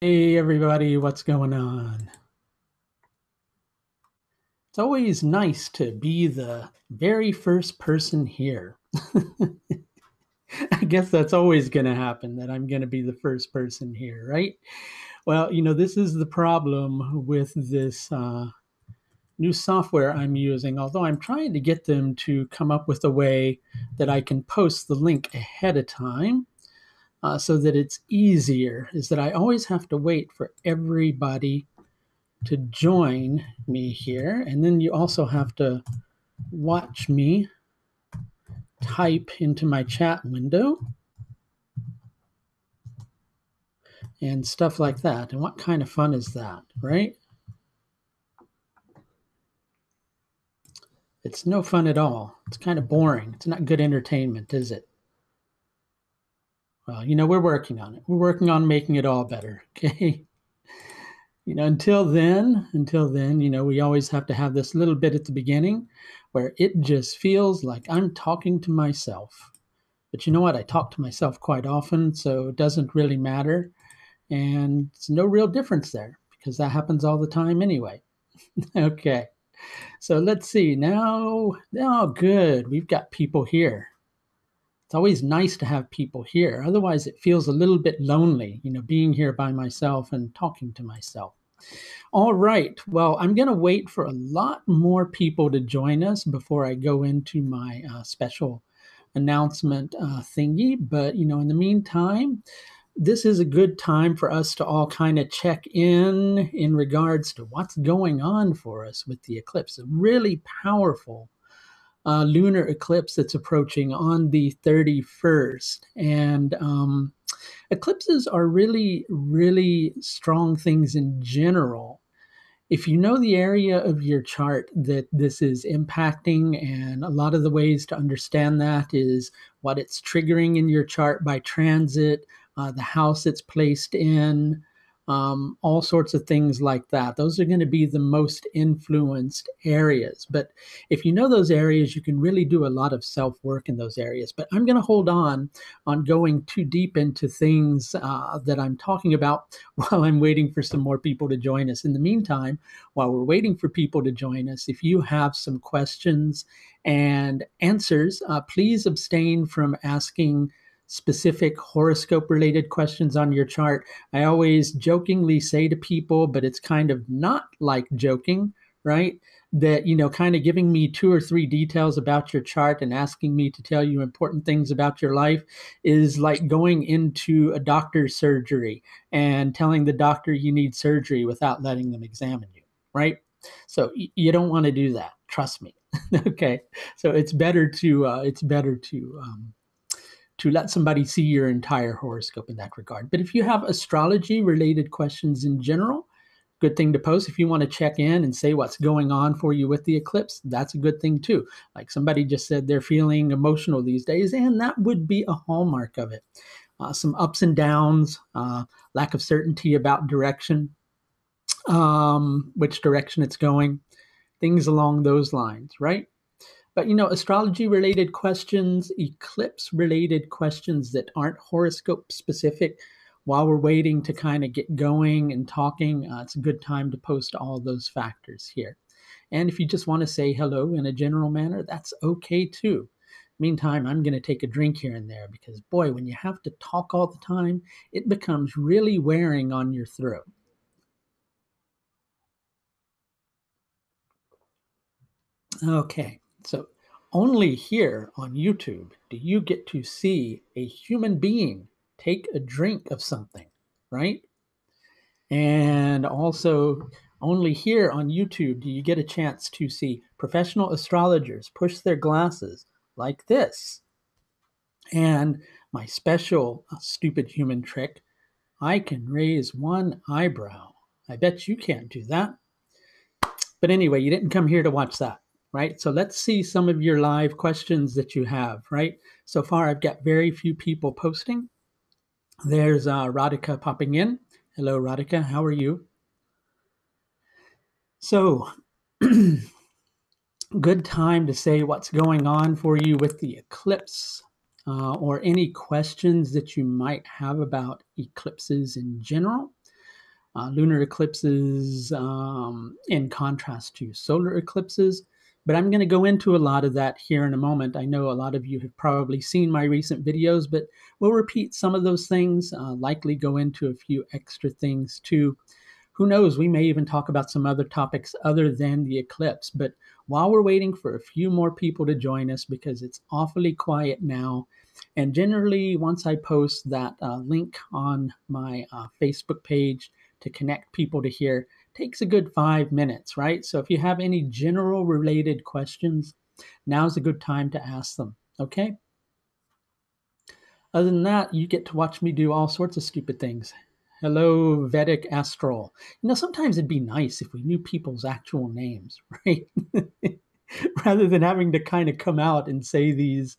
Hey everybody, what's going on? It's always nice to be the very first person here. I guess that's always going to happen, that I'm going to be the first person here, right? Well, this is the problem with this new software I'm using, although I'm trying to get them to come up with a way that I can post the link ahead of time so that it's easier, is that I always have to wait for everybody to join me here. And then you also have to watch me type into my chat window and stuff like that. And what kind of fun is that, right? It's no fun at all. It's kind of boring. It's not good entertainment, is it? Well, we're working on it. We're working on making it all better. Okay. Until then, we always have to have this little bit at the beginning where it just feels like I'm talking to myself. But you know what? I talk to myself quite often, so it doesn't really matter. And it's no real difference there because that happens all the time anyway. Okay, so let's see now. Oh, good. We've got people here. It's always nice to have people here. Otherwise, it feels a little bit lonely, being here by myself and talking to myself. All right. Well, I'm going to wait for a lot more people to join us before I go into my special announcement thingy. But, in the meantime, this is a good time for us to all kind of check in regards to what's going on for us with the eclipse. A really powerful lunar eclipse that's approaching on the 31st. And eclipses are really, really strong things in general. If you know the area of your chart that this is impacting, and a lot of the ways to understand that is what it's triggering in your chart by transit, the house it's placed in, all sorts of things like that. Those are going to be the most influenced areas. But if you know those areas, you can really do a lot of self work in those areas. But I'm going to hold on going too deep into things that I'm talking about while I'm waiting for some more people to join us. In the meantime, while we're waiting for people to join us, if you have some questions and answers, please abstain from asking specific horoscope related questions on your chart. I always jokingly say to people, but it's kind of not like joking, right? That, kind of giving me two or three details about your chart and asking me to tell you important things about your life is like going into a doctor's surgery and telling the doctor you need surgery without letting them examine you, right? So you don't want to do that. Trust me. Okay. So it's better to let somebody see your entire horoscope in that regard. But if you have astrology related questions in general, good thing to post. If you want to check in and say what's going on for you with the eclipse, that's a good thing too. Like somebody just said they're feeling emotional these days, and that would be a hallmark of it. Some ups and downs, lack of certainty about direction, which direction it's going, things along those lines, right? But astrology related questions, eclipse related questions that aren't horoscope specific, while we're waiting to kind of get going and talking, it's a good time to post all those factors here. And if you just want to say hello in a general manner, that's okay too. Meantime, I'm going to take a drink here and there because, boy, when you have to talk all the time, it becomes really wearing on your throat. Okay, so only here on YouTube do you get to see a human being take a drink of something, right? And also, only here on YouTube do you get a chance to see professional astrologers push their glasses like this. And my special stupid human trick, I can raise one eyebrow. I bet you can't do that. But anyway, you didn't come here to watch that, right? So let's see some of your live questions that you have, right? So far, I've got very few people posting. There's Radhika popping in. Hello, Radhika. How are you? So, good time to say what's going on for you with the eclipse or any questions that you might have about eclipses in general. lunar eclipses in contrast to solar eclipses. But I'm going to go into a lot of that here in a moment. I know a lot of you have probably seen my recent videos, but we'll repeat some of those things, likely go into a few extra things too. Who knows, we may even talk about some other topics other than the eclipse. But while we're waiting for a few more people to join us, because it's awfully quiet now, and generally once I post that link on my Facebook page to connect people to here, takes a good 5 minutes, right? So if you have any general related questions, now's a good time to ask them, okay? Other than that, you get to watch me do all sorts of stupid things. Hello, Vedic Astral. Sometimes it'd be nice if we knew people's actual names, right? Rather than having to kind of come out and say these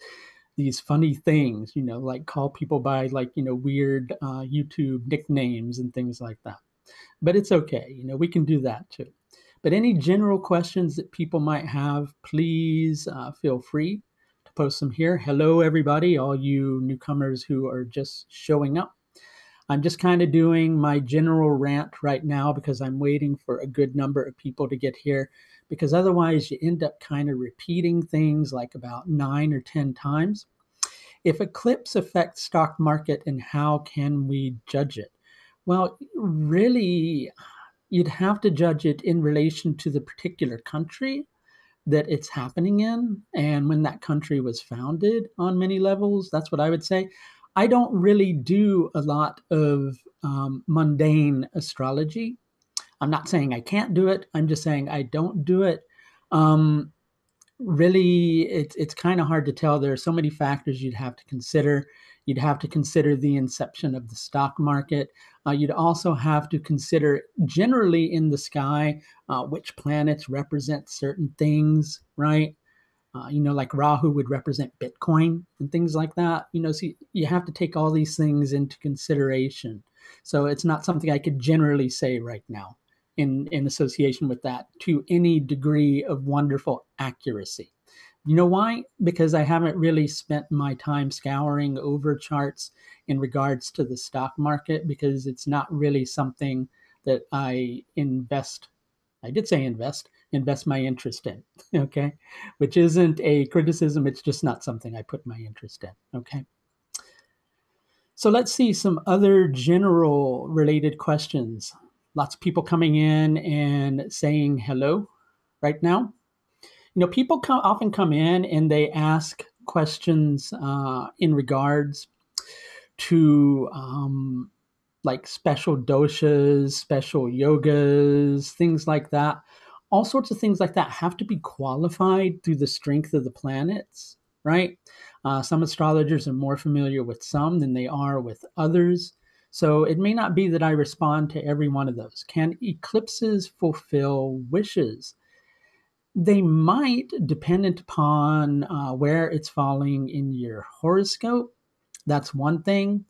funny things, like call people by weird YouTube nicknames and things like that. But it's okay, we can do that too. But any general questions that people might have, please feel free to post them here. Hello, everybody, all you newcomers who are just showing up. I'm just kind of doing my general rant right now because I'm waiting for a good number of people to get here, because otherwise you end up kind of repeating things like about 9 or 10 times. If eclipse affects stock market, and how can we judge it? Well, really, you'd have to judge it in relation to the particular country that it's happening in and when that country was founded on many levels. That's what I would say. I don't really do a lot of mundane astrology. I'm not saying I can't do it. I'm just saying I don't do it. Really, it's kind of hard to tell. There are so many factors you'd have to consider. You'd have to consider the inception of the stock market. You'd also have to consider generally in the sky which planets represent certain things, right? Like Rahu would represent Bitcoin and things like that. So you have to take all these things into consideration. So it's not something I could generally say right now in association with that to any degree of wonderful accuracy. You know why? Because I haven't really spent my time scouring over charts in regards to the stock market, because it's not really something that I invest. I did say invest my interest in, okay? Which isn't a criticism, it's just not something I put my interest in, okay? So let's see some other general related questions. Lots of people coming in and saying hello right now. People often come in and they ask questions in regards to like special doshas, special yogas, things like that. All sorts of things like that have to be qualified through the strength of the planets, right? Some astrologers are more familiar with some than they are with others. So it may not be that I respond to every one of those. Can eclipses fulfill wishes? They might, dependent upon where it's falling in your horoscope. That's one thing.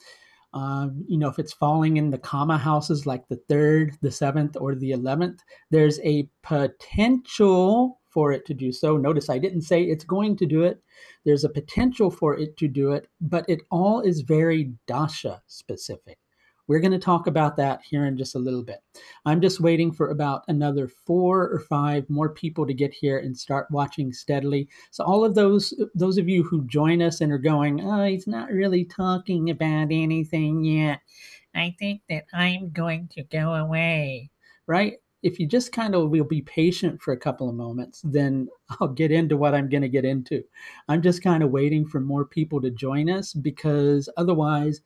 If it's falling in the comma houses like the 3rd, the 7th, or the 11th, there's a potential for it to do so. Notice I didn't say it's going to do it. There's a potential for it to do it, but it all is very dasha specific. We're going to talk about that here in just a little bit. I'm just waiting for about another 4 or 5 more people to get here and start watching steadily. So all of those of you who join us and are going, oh, he's not really talking about anything yet, I think that I'm going to go away, right? If you just kind of will be patient for a couple of moments, then I'll get into what I'm going to get into. I'm just kind of waiting for more people to join us, because otherwise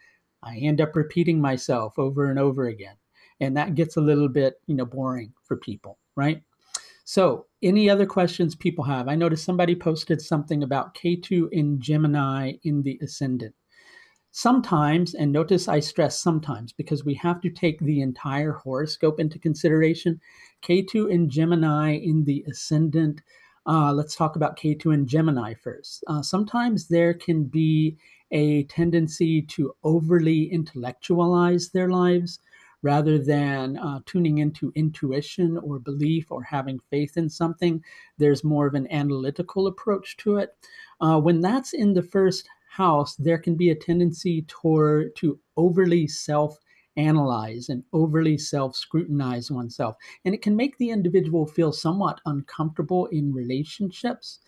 I end up repeating myself over and over again. And that gets a little bit, boring for people, right? So any other questions people have? I noticed somebody posted something about K2 in Gemini in the ascendant. Sometimes, and notice I stress sometimes, because we have to take the entire horoscope into consideration. K2 in Gemini in the ascendant. Let's talk about K2 in Gemini first. Sometimes there can be a tendency to overly intellectualize their lives rather than tuning into intuition or belief or having faith in something. There's more of an analytical approach to it. When that's in the first house, there can be a tendency to overly self analyze and overly self-scrutinize oneself. And it can make the individual feel somewhat uncomfortable in relationships.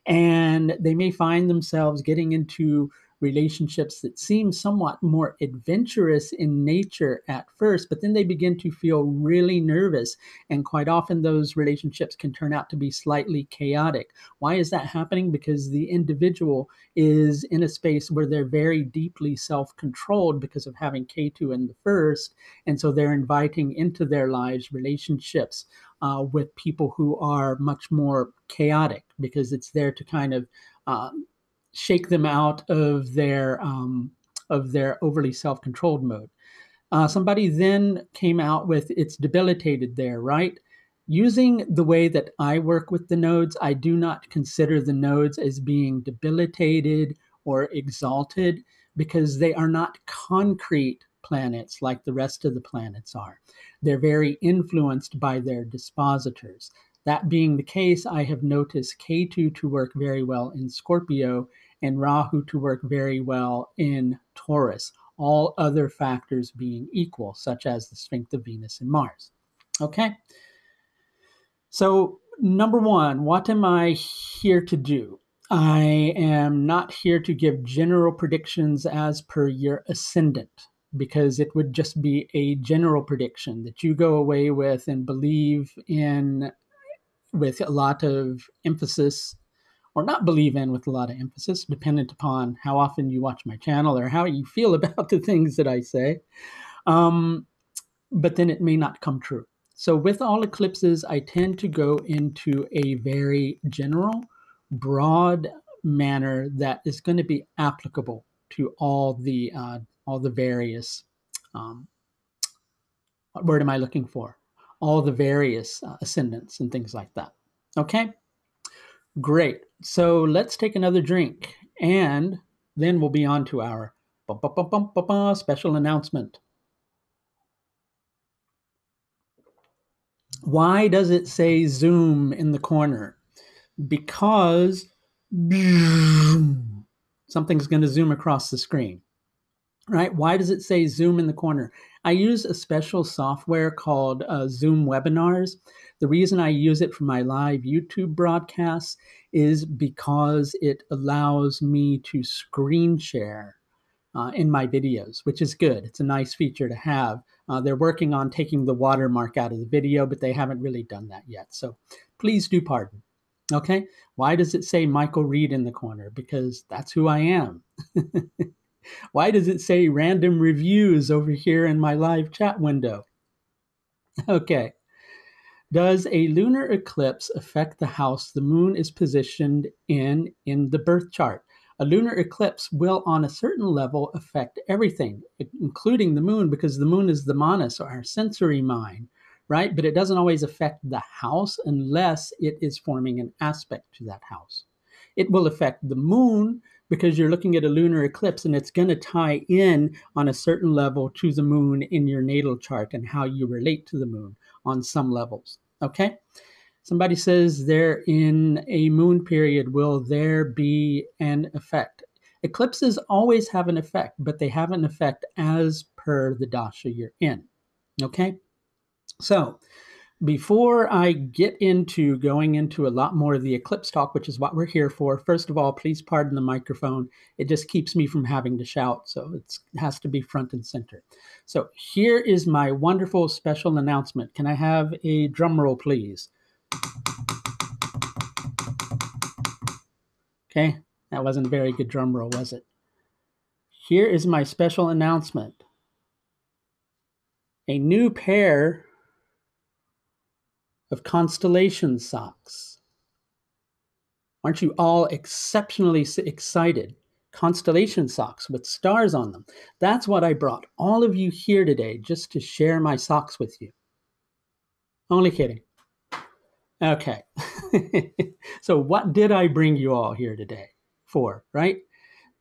And they may find themselves getting into relationships that seem somewhat more adventurous in nature at first, but then they begin to feel really nervous. And quite often, those relationships can turn out to be slightly chaotic. Why is that happening? Because the individual is in a space where they're very deeply self controlled because of having K2 in the first. And so they're inviting into their lives relationships with people who are much more chaotic because it's there to kind of shake them out of their overly self-controlled mode. Somebody then came out with it's debilitated there, right? Using the way that I work with the nodes, I do not consider the nodes as being debilitated or exalted because they are not concrete planets like the rest of the planets are. They're very influenced by their dispositors. That being the case, I have noticed K2 to work very well in Scorpio and Rahu to work very well in Taurus, all other factors being equal, such as the strength of Venus and Mars. Okay? So, number one, what am I here to do? I am not here to give general predictions as per your ascendant, because it would just be a general prediction that you go away with and believe in with a lot of emphasis, or not believe in with a lot of emphasis, dependent upon how often you watch my channel or how you feel about the things that I say. But then it may not come true. So with all eclipses, I tend to go into a very general, broad manner that is going to be applicable to all the various. What word am I looking for? All the various ascendants and things like that. Okay. Great. So let's take another drink and then we'll be on to our special announcement. Why does it say Zoom in the corner? Because something's going to zoom across the screen, right? Why does it say Zoom in the corner? I use a special software called Zoom Webinars. The reason I use it for my live YouTube broadcasts is because it allows me to screen share in my videos, which is good. It's a nice feature to have. They're working on taking the watermark out of the video, but they haven't really done that yet. So please do pardon. Okay. Why does it say Michael Reed in the corner? Because that's who I am. Why does it say random reviews over here in my live chat window? Okay. Does a lunar eclipse affect the house the moon is positioned in the birth chart? A lunar eclipse will, on a certain level, affect everything, including the moon, because the moon is the manas, or our sensory mind, right? But it doesn't always affect the house unless it is forming an aspect to that house. It will affect the moon because you're looking at a lunar eclipse and it's going to tie in on a certain level to the moon in your natal chart and how you relate to the moon on some levels. Okay? Somebody says they're in a moon period. Will there be an effect? Eclipses always have an effect, but they have an effect as per the dasha you're in. Okay? So, before I get into going into a lot more of the eclipse talk, which is what we're here for, first of all, please pardon the microphone. It just keeps me from having to shout, so it has to be front and center. So here is my wonderful special announcement. Can I have a drum roll, please? Okay, that wasn't a very good drum roll, was it? Here is my special announcement. A new pair of constellation socks. Aren't you all exceptionally excited? Constellation socks with stars on them. That's what I brought all of you here today, just to share my socks with you. Only kidding. Okay. So what did I bring you all here today for, right?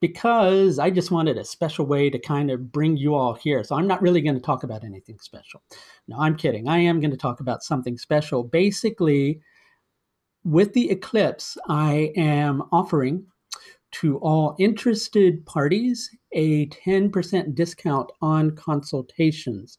Because I just wanted a special way to kind of bring you all here. So I'm not really going to talk about anything special. No, I'm kidding. I am going to talk about something special. Basically, with the eclipse, I am offering to all interested parties a 10% discount on consultations.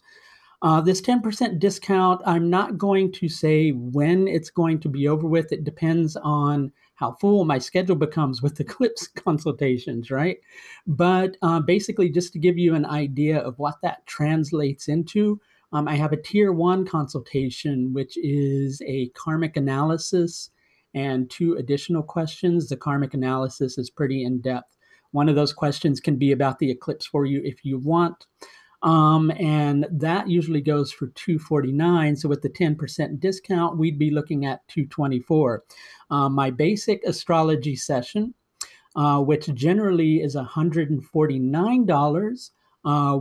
This 10% discount, I'm not going to say when it's going to be over with. It depends on how full my schedule becomes with eclipse consultations, right? But basically, just to give you an idea of what that translates into, I have a tier 1 consultation, which is a karmic analysis and 2 additional questions. The karmic analysis is pretty in depth. One of those questions can be about the eclipse for you if you want. And that usually goes for $249. So with the 10% discount, we'd be looking at $224. My basic astrology session, which generally is $149,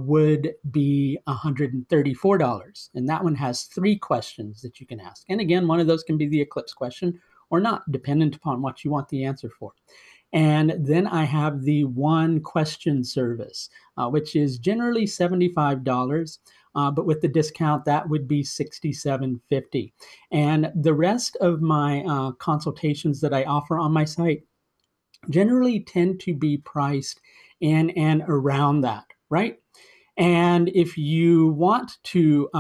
would be $134. And that one has 3 questions that you can ask. And again, one of those can be the eclipse question or not, dependent upon what you want the answer for. And then I have the 1 question service, which is generally $75. But with the discount, that would be $67.50. And the rest of my consultations that I offer on my site generally tend to be priced in and around that, right? And if you want to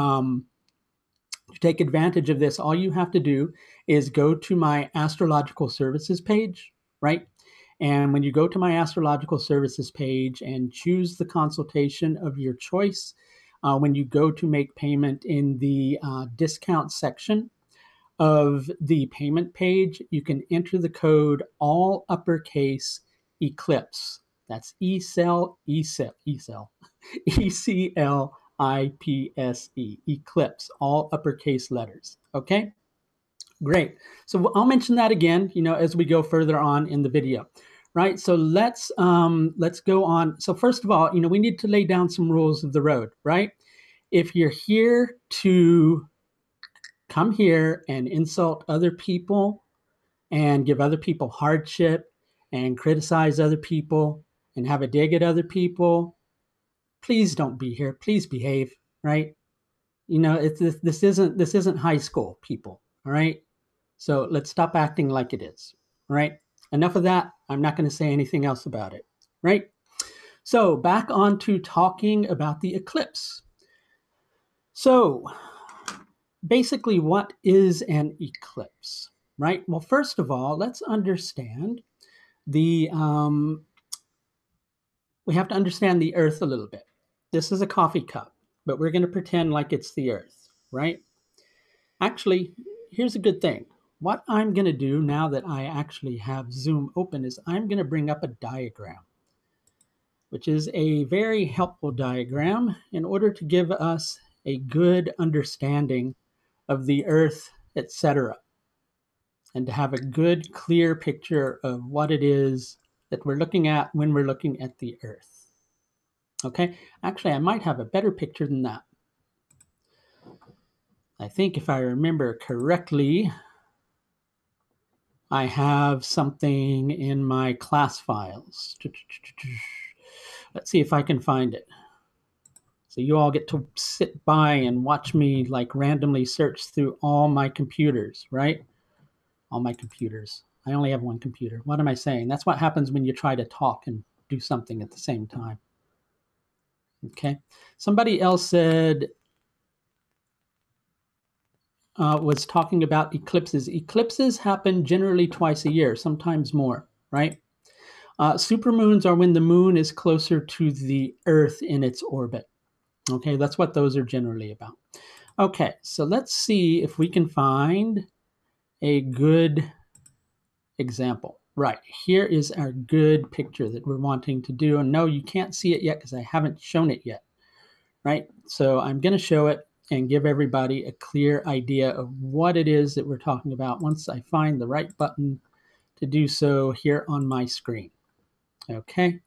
take advantage of this, all you have to do is go to my astrological services page, right? And when you go to my astrological services page and choose the consultation of your choice, when you go to make payment in the discount section of the payment page, you can enter the code all uppercase eclipse. That's ECLIPSE, eclipse, all uppercase letters. Okay, great. So I'll mention that again, as we go further on in the video. Right, so let's go on. So first of all, we need to lay down some rules of the road, right? If you're here to come here and insult other people and give other people hardship and criticize other people and have a dig at other people, please don't be here. Please behave, right? This isn't high school, people, all right? So let's stop acting like it is, right? Enough of that. I'm not going to say anything else about it, right? So back on to talking about the eclipse. So basically, what is an eclipse, right? Well, first of all, let's understand we have to understand the Earth a little bit. This is a coffee cup, but we're going to pretend like it's the Earth, right? Actually, here's a good thing. What I'm going to do now that I actually have Zoom open is I'm going to bring up a diagram, which is a very helpful diagram in order to give us a good understanding of the Earth, etc., and to have a good, clear picture of what it is that we're looking at when we're looking at the Earth. Okay, actually, I might have a better picture than that. I think if I remember correctly, I have something in my class files. Let's see if I can find it. So you all get to sit by and watch me like randomly search through all my computers, right? All my computers. I only have 1 computer. What am I saying? That's what happens when you try to talk and do something at the same time. Okay. Somebody else said, was talking about eclipses. Eclipses happen generally twice a year, sometimes more, right? Supermoons are when the moon is closer to the Earth in its orbit. Okay, that's what those are generally about. Okay, so let's see if we can find a good example. Right, here is our good picture that we're wanting to do. And no, you can't see it yet because I haven't shown it yet. Right, so I'm going to show it and give everybody a clear idea of what it is that we're talking about once I find the right button to do so here on my screen. Okay,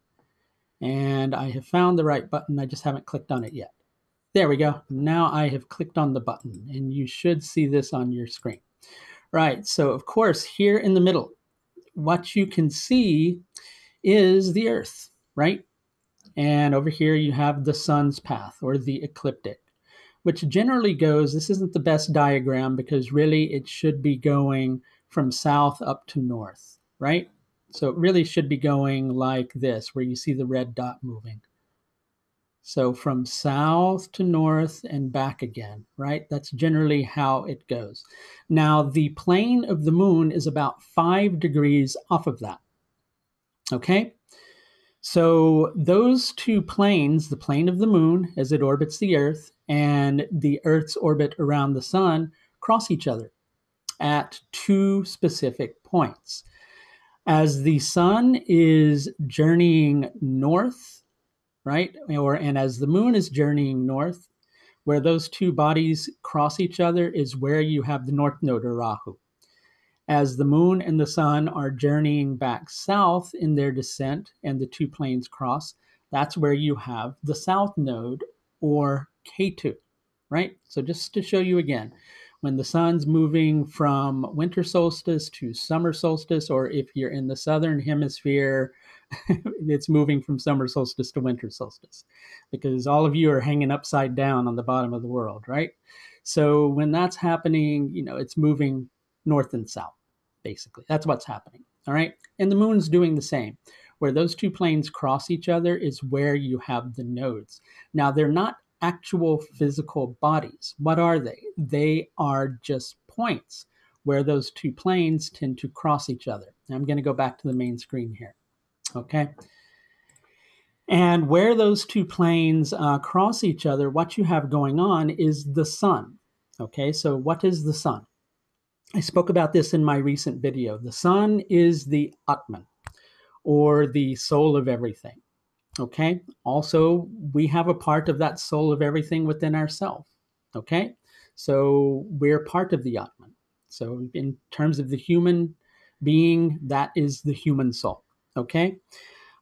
and I have found the right button. I just haven't clicked on it yet. There we go. Now I have clicked on the button and you should see this on your screen. Right, so of course here in the middle, what you can see is the Earth, right? And over here you have the sun's path, or the ecliptic, which generally goes, this isn't the best diagram because really it should be going from south up to north, right? So it really should be going like this, where you see the red dot moving. So from south to north and back again, right? That's generally how it goes. Now, the plane of the moon is about 5 degrees off of that. Okay? So those two planes, the plane of the moon as it orbits the Earth and the Earth's orbit around the sun, cross each other at 2 specific points. As the sun is journeying north, right? And as the moon is journeying north, where those two bodies cross each other is where you have the north node or Rahu. As the moon and the sun are journeying back south in their descent and the two planes cross, that's where you have the south node or Ketu, right? So just to show you again, when the sun's moving from winter solstice to summer solstice, or if you're in the southern hemisphere, it's moving from summer solstice to winter solstice, because all of you are hanging upside down on the bottom of the world, right? So when that's happening, it's moving north and south, basically. That's what's happening, all right? And the moon's doing the same. Where those two planes cross each other is where you have the nodes. Now, they're not actual physical bodies. What are they? They are just points where those two planes tend to cross each other. Now, I'm going to go back to the main screen here. Okay. And where those two planes cross each other, what you have going on is the sun. Okay, so what is the sun? I spoke about this in my recent video. The sun is the Atman, or the soul of everything. Okay, also, we have a part of that soul of everything within ourselves. Okay, so we're part of the Atman. So in terms of the human being, that is the human soul. Okay.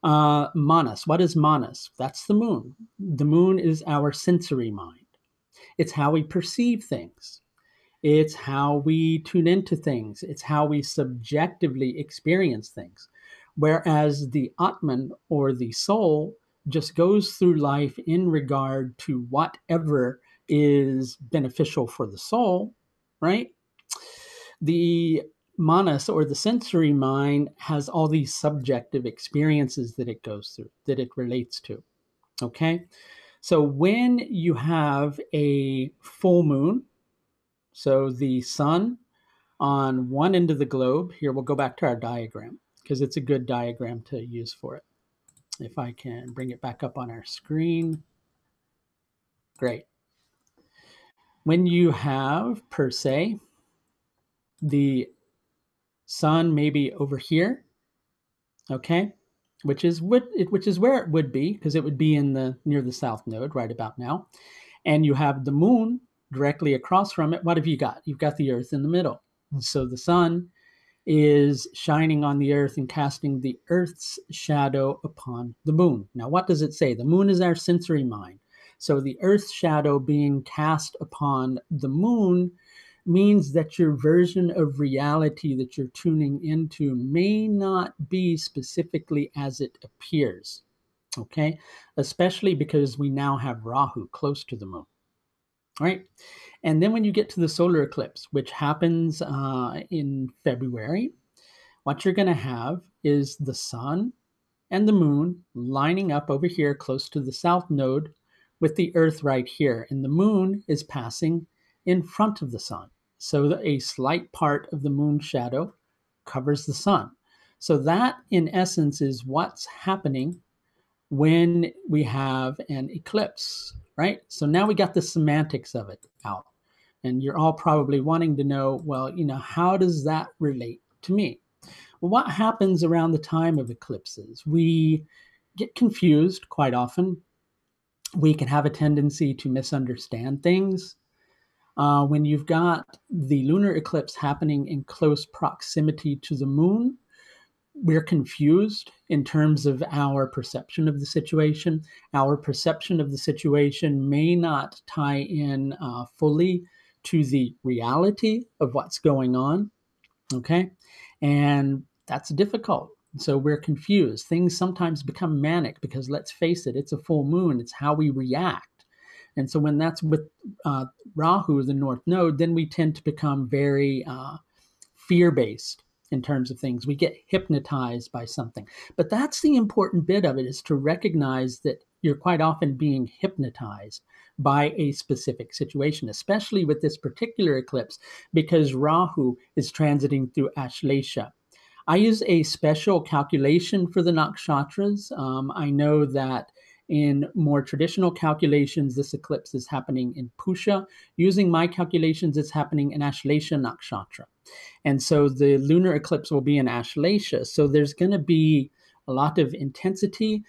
Manas. What is Manas? That's the moon. The moon is our sensory mind. It's how we perceive things. It's how we tune into things. It's how we subjectively experience things. Whereas the Atman, or the soul, just goes through life in regard to whatever is beneficial for the soul, right? The Manas, or the sensory mind, has all these subjective experiences that it goes through, that it relates to. Okay, so when you have a full moon, so the sun on one end of the globe, here we'll go back to our diagram because it's a good diagram to use for it. If I can bring it back up on our screen. Great. When you have, per se, the sun maybe over here, okay, which is where it would be, because it would be near the south node right about now, and you have the moon directly across from it. What have you got? You've got the Earth in the middle. So the sun is shining on the Earth and casting the Earth's shadow upon the moon. Now, what does it say? The moon is our sensory mind. So the Earth's shadow being cast upon the moon means that your version of reality that you're tuning into may not be specifically as it appears, okay? Especially because we now have Rahu close to the moon, right? And then when you get to the solar eclipse, which happens in February, what you're going to have is the sun and the moon lining up over here close to the south node with the Earth right here. And the moon is passing in front of the sun. So a slight part of the moon shadow covers the sun. So that, in essence, is what's happening when we have an eclipse, right? So now we got the semantics of it out. And you're all probably wanting to know, well, how does that relate to me? Well, what happens around the time of eclipses? We get confused quite often. We can have a tendency to misunderstand things. When you've got the lunar eclipse happening in close proximity to the moon, we're confused in terms of our perception of the situation. Our perception of the situation may not tie in fully to the reality of what's going on, okay? And that's difficult. So we're confused. Things sometimes become manic because, let's face it, it's a full moon. It's how we react. And so when that's with Rahu, the north node, then we tend to become very fear-based. in terms of things. We get hypnotized by something. But that's the important bit of it, is to recognize that you're quite often being hypnotized by a specific situation, especially with this particular eclipse, because Rahu is transiting through Ashleisha. I use a special calculation for the nakshatras. I know that in more traditional calculations, this eclipse is happening in Pusha. Using my calculations, it's happening in Ashleisha nakshatra. And so the lunar eclipse will be in Ashleisha. So there's going to be a lot of intensity.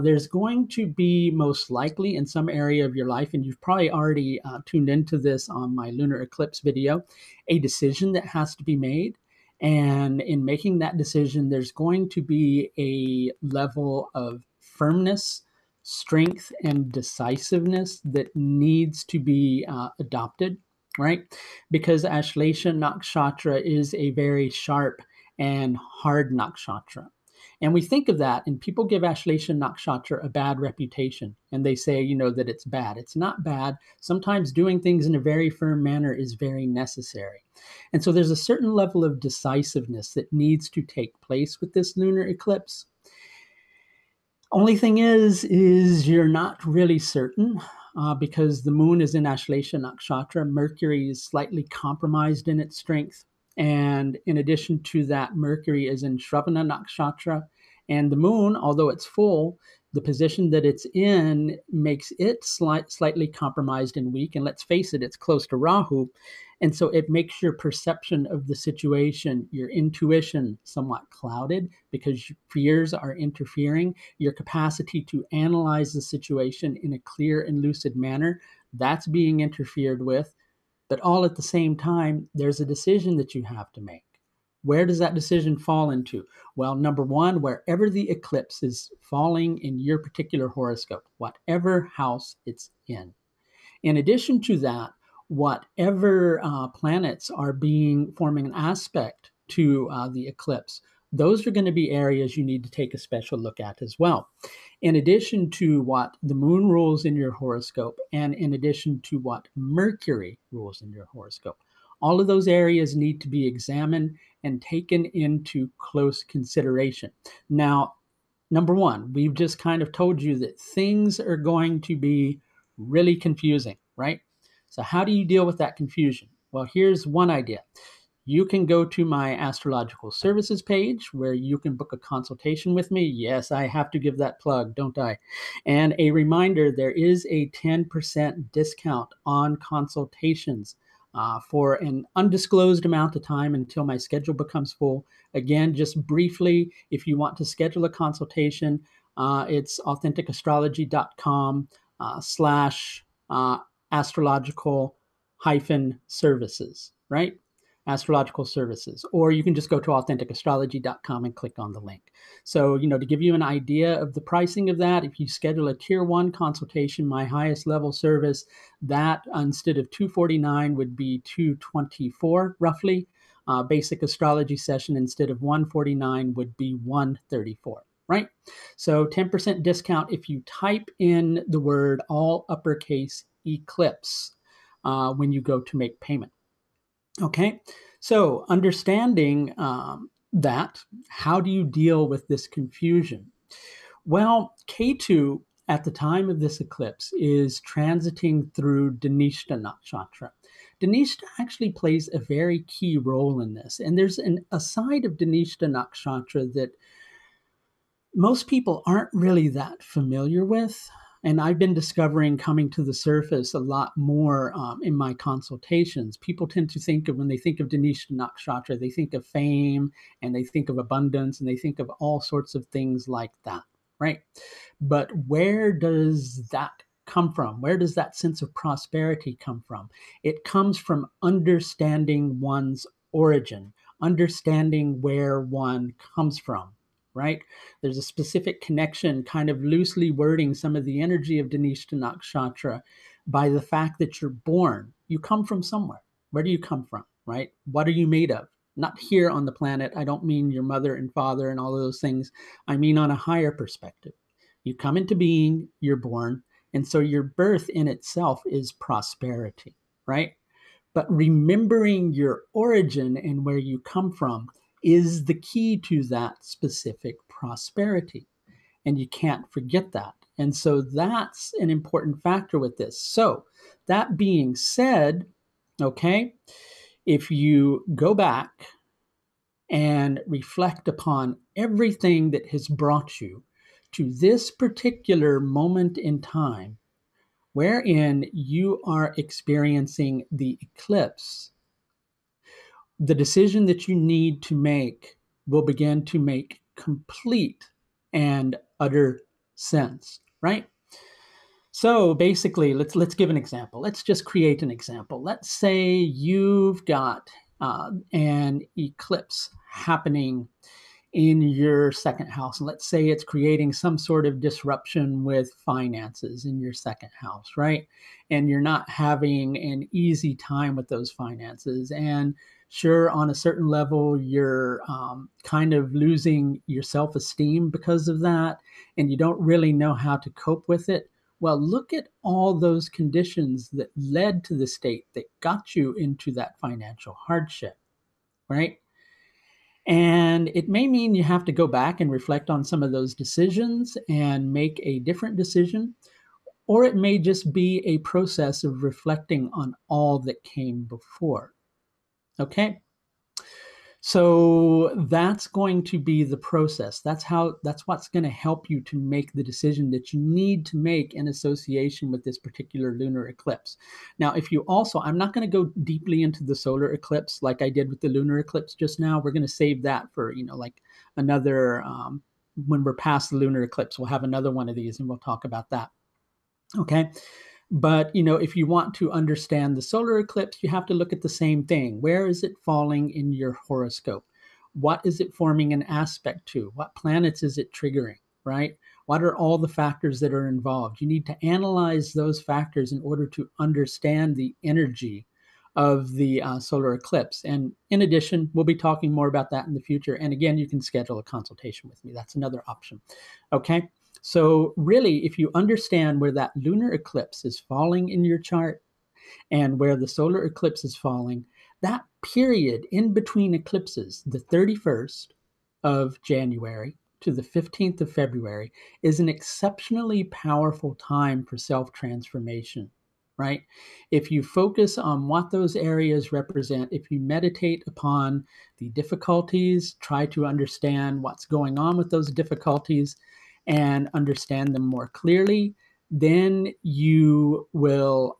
There's going to be most likely in some area of your life, and you've probably already tuned into this on my lunar eclipse video, a decision that has to be made. And in making that decision, there's going to be a level of firmness, strength, and decisiveness that needs to be adopted, right? Because Ashleisha Nakshatra is a very sharp and hard nakshatra. And we think of that, and people give Ashleisha Nakshatra a bad reputation, and they say, that it's bad. It's not bad. Sometimes doing things in a very firm manner is very necessary. And so there's a certain level of decisiveness that needs to take place with this lunar eclipse. Only thing is you're not really certain because the moon is in Ashleisha Nakshatra. Mercury is slightly compromised in its strength. And in addition to that, Mercury is in Shravana Nakshatra. And the moon, although it's full, the position that it's in makes it slightly compromised and weak. And let's face it, it's close to Rahu. And so it makes your perception of the situation, your intuition, somewhat clouded because fears are interfering. Your capacity to analyze the situation in a clear and lucid manner, that's being interfered with. But all at the same time, there's a decision that you have to make. Where does that decision fall into? Well, number one, wherever the eclipse is falling in your particular horoscope, whatever house it's in. In addition to that, whatever planets are forming an aspect to the eclipse, those are going to be areas you need to take a special look at as well. In addition to what the moon rules in your horoscope, and in addition to what Mercury rules in your horoscope, all of those areas need to be examined and taken into close consideration. Now, number one, we've just kind of told you that things are going to be really confusing, right? So how do you deal with that confusion? Well, here's one idea. You can go to my astrological services page where you can book a consultation with me. Yes, I have to give that plug, don't I? And a reminder, there is a 10% discount on consultations for an undisclosed amount of time until my schedule becomes full. Again, just briefly, if you want to schedule a consultation, it's AuthenticAstrology.com slash astrological hyphen services, right? Astrological services. Or you can just go to AuthenticAstrology.com and click on the link. So, to give you an idea of the pricing of that, if you schedule a tier 1 consultation, my highest level service, that instead of $249 would be $224 roughly. Basic astrology session instead of $149 would be $134. Right? So 10% discount if you type in the word all uppercase eclipse when you go to make payment. Okay, so understanding that, how do you deal with this confusion? Well, K2 at the time of this eclipse is transiting through Dhanishta Nakshatra. Dhanishta actually plays a very key role in this, and there's a side of Dhanishta Nakshatra that most people aren't really that familiar with. And I've been discovering coming to the surface a lot more in my consultations. People tend to think of, when they think of Dhanishta Nakshatra, they think of fame and they think of abundance and they think of all sorts of things like that, right? But where does that come from? Where does that sense of prosperity come from? It comes from understanding one's origin, understanding where one comes from. Right? There's a specific connection, kind of loosely wording some of the energy of Dhanishta Nakshatra by the fact that you're born. You come from somewhere. Where do you come from, right? What are you made of? Not here on the planet. I don't mean your mother and father and all of those things. I mean on a higher perspective. You come into being, you're born, and so your birth in itself is prosperity, right? But remembering your origin and where you come from is the key to that specific prosperity. And you can't forget that. And so that's an important factor with this. So, that being said, okay, if you go back and reflect upon everything that has brought you to this particular moment in time, wherein you are experiencing the eclipse, the decision that you need to make will begin to make complete and utter sense, right? So basically, let's give an example. Let's just create an example. Let's say you've got an eclipse happening in your second house. And let's say it's creating some sort of disruption with finances in your second house, right? And you're not having an easy time with those finances. And sure, on a certain level, you're kind of losing your self esteem because of that, and you don't really know how to cope with it. Well, look at all those conditions that led to the state that got you into that financial hardship, right? And it may mean you have to go back and reflect on some of those decisions and make a different decision, or it may just be a process of reflecting on all that came before. Okay? So that's going to be the process. That's what's going to help you to make the decision that you need to make in association with this particular lunar eclipse. Now, if you also, I'm not going to go deeply into the solar eclipse like I did with the lunar eclipse just now. We're going to save that for, like another, when we're past the lunar eclipse, we'll have another one of these and we'll talk about that. Okay. But, if you want to understand the solar eclipse, you have to look at the same thing. Where is it falling in your horoscope? What is it forming an aspect to? What planets is it triggering, right? What are all the factors that are involved? You need to analyze those factors in order to understand the energy of the solar eclipse. And in addition, we'll be talking more about that in the future. And again, you can schedule a consultation with me. That's another option. Okay. So really, if you understand where that lunar eclipse is falling in your chart and where the solar eclipse is falling, that period in between eclipses, the 31st of January to the 15th of February, is an exceptionally powerful time for self-transformation, right? If you focus on what those areas represent, if you meditate upon the difficulties, try to understand what's going on with those difficulties, and understand them more clearly, then you will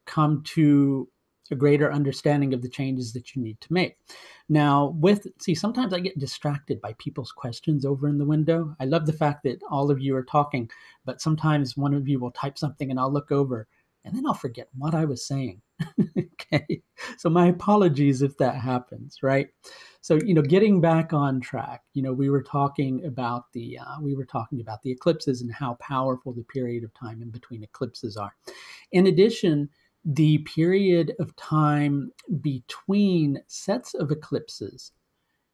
come to a greater understanding of the changes that you need to make. Now, sometimes I get distracted by people's questions over in the window. I love the fact that all of you are talking, but sometimes one of you will type something and I'll look over and then I'll forget what I was saying. Okay. So my apologies if that happens, right? So, getting back on track, we were talking about the eclipses and how powerful the period of time in between eclipses are. In addition, the period of time between sets of eclipses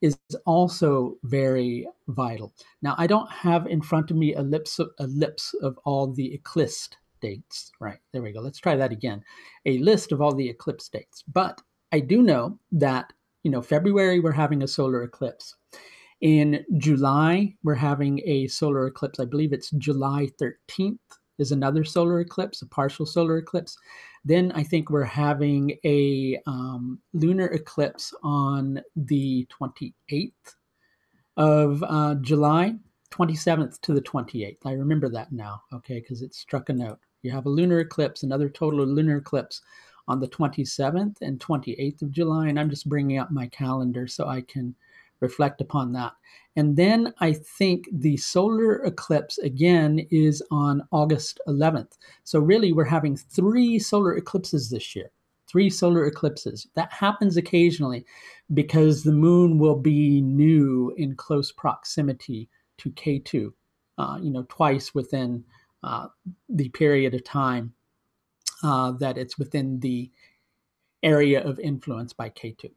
is also very vital. Now, I don't have in front of me a list of all the eclipse dates. Right, there we go. Let's try that again. A list of all the eclipse dates. But I do know that, February, we're having a solar eclipse. In July, we're having a solar eclipse. I believe it's July 13th is another solar eclipse, a partial solar eclipse. Then I think we're having a lunar eclipse on the 28th of July, 27th to the 28th. I remember that now, okay, because it struck a note. You have a lunar eclipse, another total lunar eclipse on the 27th and 28th of July, and I'm just bringing up my calendar so I can reflect upon that. And then I think the solar eclipse again is on August 11th. So really we're having 3 solar eclipses this year. 3 solar eclipses. That happens occasionally because the moon will be new in close proximity to K2, twice within the period of time that it's within the area of influence by K2.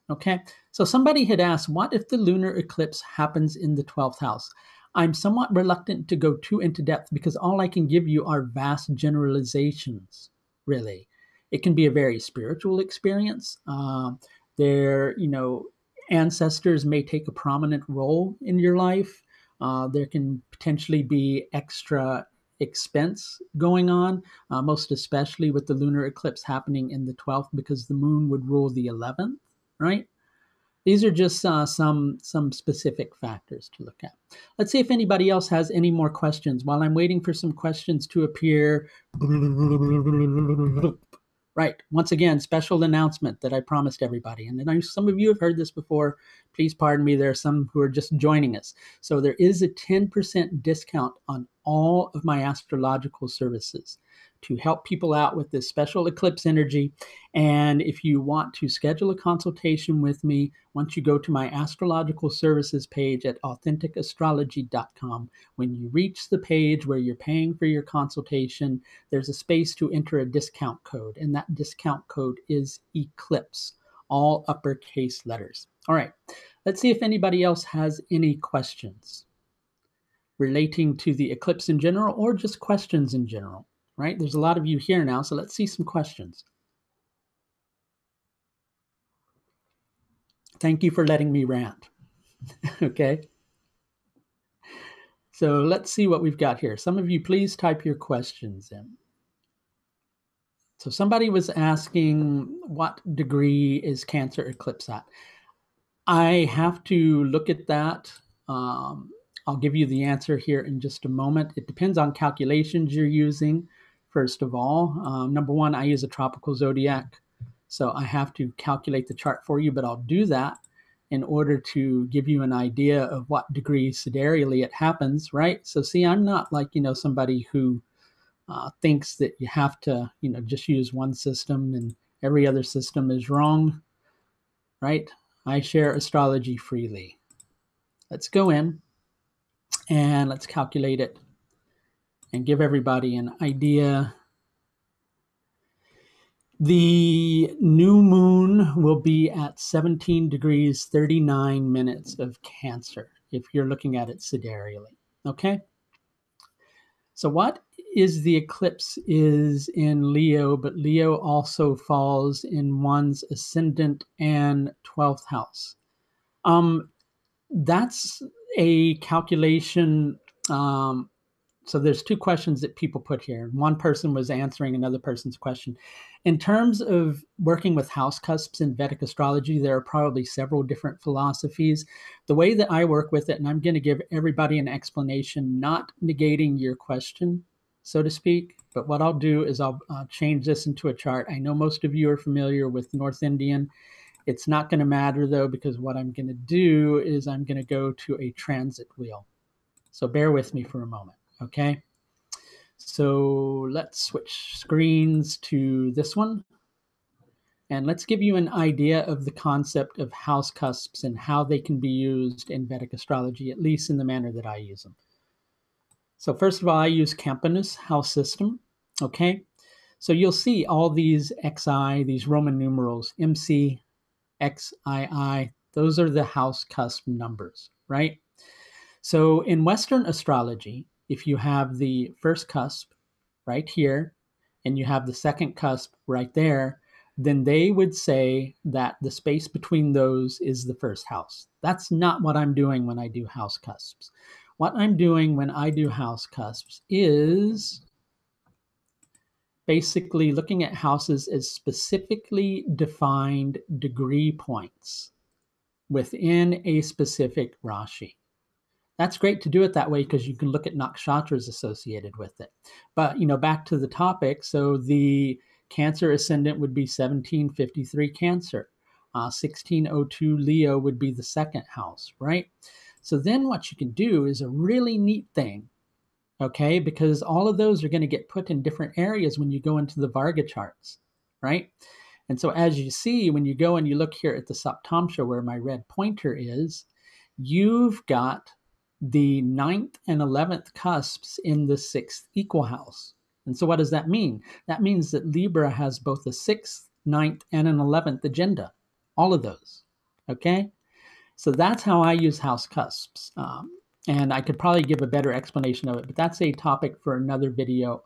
Okay, so somebody had asked, what if the lunar eclipse happens in the 12th house? I'm somewhat reluctant to go too into depth because all I can give you are vast generalizations, really. It can be a very spiritual experience. Ancestors may take a prominent role in your life. There can potentially be extra expense going on, most especially with the lunar eclipse happening in the 12th, because the moon would rule the 11th, right? These are just some specific factors to look at. Let's see if anybody else has any more questions. While I'm waiting for some questions to appear. Right. Once again, special announcement that I promised everybody. And then some of you have heard this before. Please pardon me. There are some who are just joining us. So there is a 10% discount on all of my astrological services to help people out with this special eclipse energy. And if you want to schedule a consultation with me, once you go to my astrological services page at AuthenticAstrology.com, when you reach the page where you're paying for your consultation, there's a space to enter a discount code, and that discount code is ECLIPSE, all uppercase letters. All right, let's see if anybody else has any questions relating to the eclipse in general or just questions in general, right? There's a lot of you here now, so let's see some questions. Thank you for letting me rant. Okay. So let's see what we've got here. Some of you, please type your questions in. So somebody was asking, what degree is Cancer eclipse at? I have to look at that. I'll give you the answer here in just a moment. It depends on calculations you're using, first of all. Number one, I use a tropical zodiac, so I have to calculate the chart for you, but I'll do that in order to give you an idea of what degree sidereally it happens, right? So see, I'm not like, somebody who thinks that you have to, just use one system and every other system is wrong, right? I share astrology freely. Let's go in and let's calculate it and give everybody an idea. The new moon will be at 17 degrees 39 minutes of Cancer if you're looking at it sidereally. Okay? So what is the eclipse is in Leo, but Leo also falls in one's ascendant and 12th house. That's a calculation. So there's two questions that people put here. One person was answering another person's question. In terms of working with house cusps in Vedic astrology, there are probably several different philosophies. The way that I work with it, and I'm going to give everybody an explanation, not negating your question, so to speak, but what I'll do is I'll change this into a chart. I know most of you are familiar with North Indian. It's not going to matter, though, because what I'm going to do is I'm going to go to a transit wheel. So bear with me for a moment, okay? So let's switch screens to this one. And let's give you an idea of the concept of house cusps and how they can be used in Vedic astrology, at least in the manner that I use them. So first of all, I use Campanus house system, okay? So you'll see all these XI, these Roman numerals, MC, XII, those are the house cusp numbers, right? So in Western astrology, if you have the first cusp right here and you have the second cusp right there, then they would say that the space between those is the first house. That's not what I'm doing when I do house cusps. What I'm doing when I do house cusps is basically looking at houses as specifically defined degree points within a specific Rashi. That's great to do it that way because you can look at nakshatras associated with it. But, back to the topic. So the Cancer ascendant would be 1753 Cancer. 1602 Leo would be the second house, right? So then what you can do is a really neat thing, okay? Because all of those are going to get put in different areas when you go into the Varga charts, right? And so as you see, when you go and you look here at the Saptamsha where my red pointer is, you've got the 9th and 11th cusps in the 6th equal house. And so what does that mean? That means that Libra has both a 6th, 9th, and an 11th agenda. All of those, okay? So that's how I use house cusps. And I could probably give a better explanation of it, but that's a topic for another video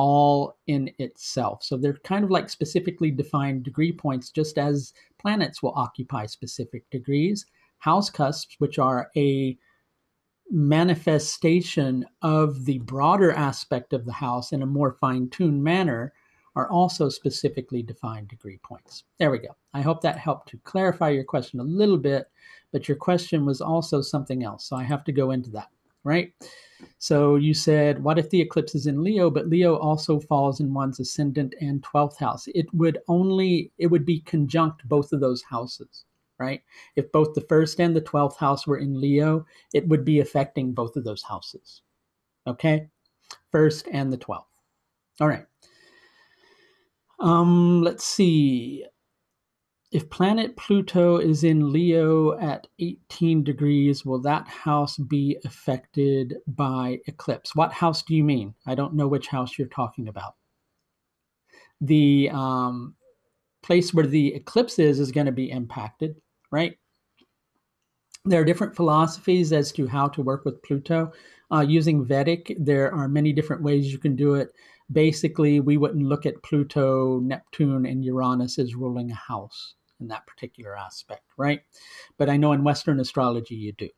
all in itself. So they're kind of like specifically defined degree points, just as planets will occupy specific degrees. House cusps, which are a manifestation of the broader aspect of the house in a more fine-tuned manner, are also specifically defined degree points. There we go. I hope that helped to clarify your question a little bit, but your question was also something else, so I have to go into that, right? So you said, what if the eclipse is in Leo, but Leo also falls in one's ascendant and 12th house? It would be conjunct both of those houses, right? If both the first and the 12th house were in Leo, it would be affecting both of those houses, okay? First and the 12th. All right. Let's see. If planet Pluto is in Leo at 18 degrees, will that house be affected by eclipse? What house do you mean? I don't know which house you're talking about. The place where the eclipse is going to be impacted, right? There are different philosophies as to how to work with Pluto. Using Vedic, there are many different ways you can do it. Basically, we wouldn't look at Pluto, Neptune, and Uranus as ruling a house in that particular aspect, right? But I know in Western astrology you do.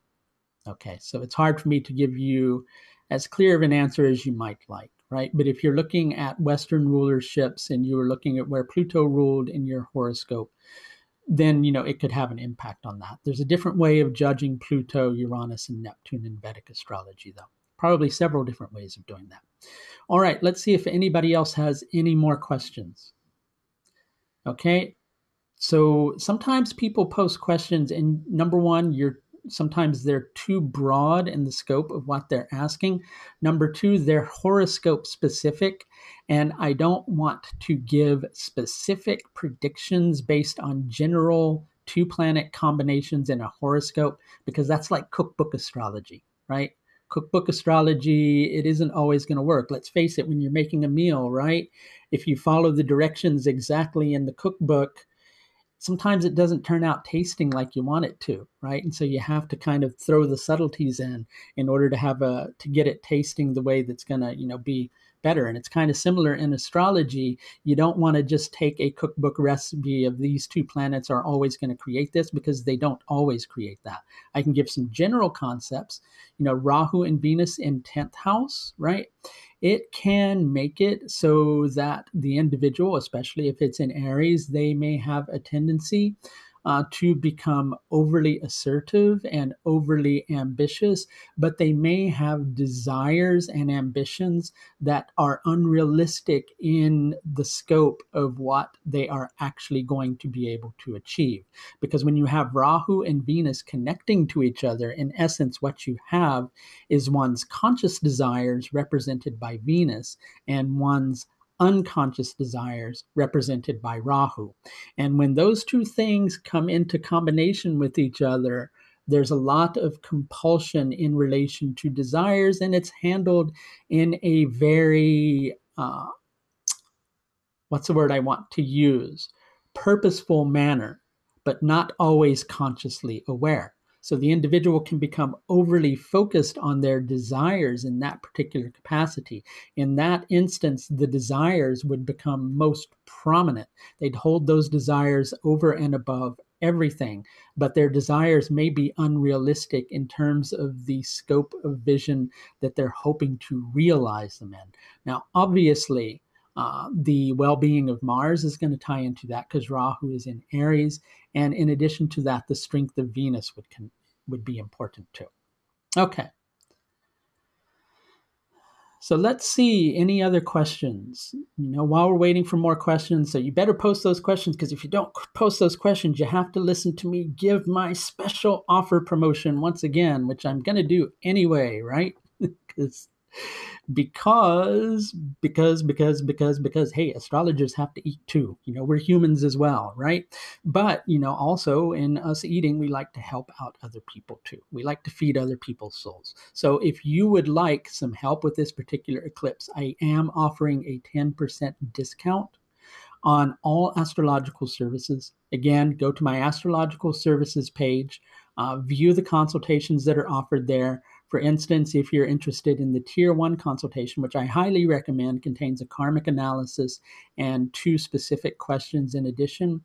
Okay, so it's hard for me to give you as clear of an answer as you might like, right? But if you're looking at Western rulerships and you were looking at where Pluto ruled in your horoscope, then it could have an impact on that. There's a different way of judging Pluto, Uranus, and Neptune in Vedic astrology, though. Probably several different ways of doing that. All right, let's see if anybody else has any more questions. Okay, so sometimes people post questions, and number one, sometimes they're too broad in the scope of what they're asking. Number two, they're horoscope specific, and I don't want to give specific predictions based on general two-planet combinations in a horoscope, because that's like cookbook astrology, right? Cookbook astrology, it isn't always going to work. Let's face it, when you're making a meal, right? If you follow the directions exactly in the cookbook, sometimes it doesn't turn out tasting like you want it to, right? And so you have to kind of throw the subtleties in order to get it tasting the way that's going to, be better. And it's kind of similar in astrology. You don't want to just take a cookbook recipe of these two planets are always going to create this, because they don't always create that. I can give some general concepts, Rahu and Venus in 10th house, right? It can make it so that the individual, especially if it's in Aries, they may have a tendency to become overly assertive and overly ambitious, but they may have desires and ambitions that are unrealistic in the scope of what they are actually going to be able to achieve. Because when you have Rahu and Venus connecting to each other, in essence, what you have is one's conscious desires represented by Venus and one's unconscious desires represented by Rahu. And when those two things come into combination with each other, there's a lot of compulsion in relation to desires, and it's handled in a very, what's the word I want to use? Purposeful manner, but not always consciously aware. So the individual can become overly focused on their desires in that particular capacity. In that instance, the desires would become most prominent. They'd hold those desires over and above everything, but their desires may be unrealistic in terms of the scope of vision that they're hoping to realize them in. Now, obviously, the well-being of Mars is going to tie into that, because Rahu is in Aries, and in addition to that, the strength of Venus would be important too. Okay. So let's see any other questions. While we're waiting for more questions, so you better post those questions, because if you don't post those questions, you have to listen to me give my special offer promotion once again, which I'm going to do anyway, right? because hey, astrologers have to eat too. We're humans as well, right? But also in us eating, we like to help out other people too. We like to feed other people's souls. So if you would like some help with this particular eclipse, I am offering a 10% discount on all astrological services. Again, go to my astrological services page, view the consultations that are offered there. For instance, if you're interested in the Tier 1 consultation, which I highly recommend, contains a karmic analysis and 2 specific questions in addition,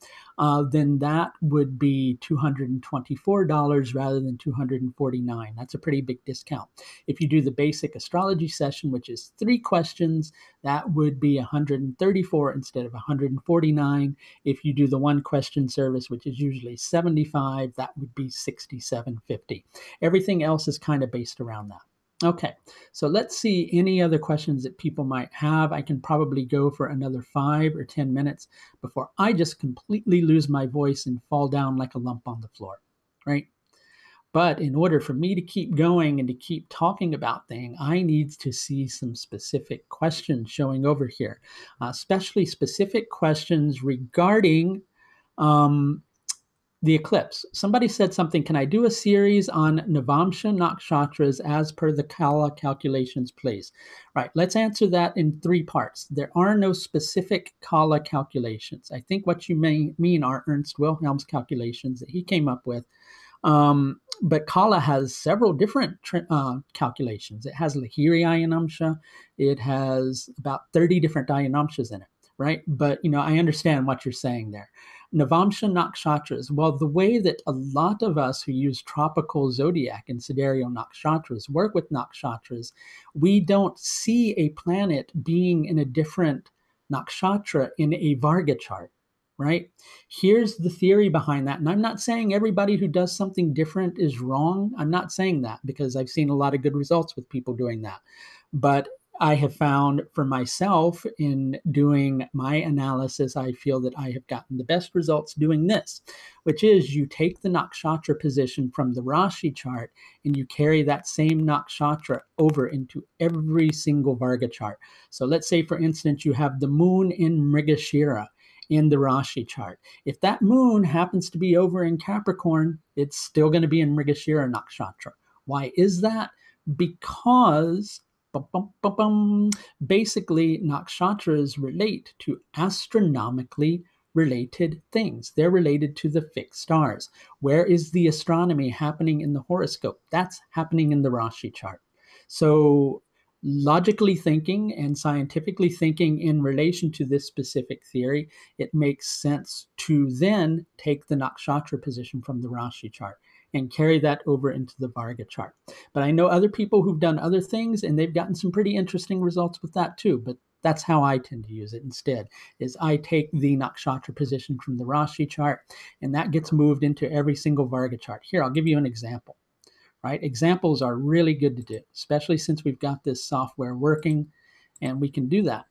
then that would be $224 rather than $249. That's a pretty big discount. If you do the basic astrology session, which is 3 questions, that would be $134 instead of $149. If you do the 1 question service, which is usually $75, that would be $67.50. Everything else is kind of based around that. Okay, so let's see any other questions that people might have. I can probably go for another 5 or 10 minutes before I just completely lose my voice and fall down like a lump on the floor, right? But in order for me to keep going and to keep talking about things, I need to see some specific questions showing over here, especially specific questions regarding the eclipse. Somebody said something, can I do a series on Navamsha Nakshatras as per the Kala calculations, please? Right, let's answer that in 3 parts. There are no specific Kala calculations. I think what you may mean are Ernst Wilhelm's calculations that he came up with. But Kala has several different calculations. It has Lahiri Ayanamsha. It has about 30 different Ayanamshas in it, right? But, I understand what you're saying there. Navamsha Nakshatras, well, the way that a lot of us who use tropical zodiac and sidereal nakshatras work with nakshatras, we don't see a planet being in a different nakshatra in a Varga chart, right? Here's the theory behind that. And I'm not saying everybody who does something different is wrong. I'm not saying that because I've seen a lot of good results with people doing that. But I have found for myself in doing my analysis, I feel that I have gotten the best results doing this, which is you take the nakshatra position from the Rashi chart and you carry that same nakshatra over into every single Varga chart. So let's say, for instance, you have the moon in Mrigashira in the Rashi chart. If that moon happens to be over in Capricorn, it's still going to be in Mrigashira nakshatra. Why is that? Because basically, nakshatras relate to astronomically related things. They're related to the fixed stars. Where is the astronomy happening in the horoscope? That's happening in the Rashi chart. So logically thinking and scientifically thinking in relation to this specific theory, it makes sense to then take the nakshatra position from the Rashi chart and carry that over into the Varga chart. But I know other people who've done other things and they've gotten some pretty interesting results with that too. But that's how I tend to use it instead, is I take the nakshatra position from the Rashi chart and that gets moved into every single Varga chart. Here, I'll give you an example, right? Examples are really good to do, especially since we've got this software working and we can do that.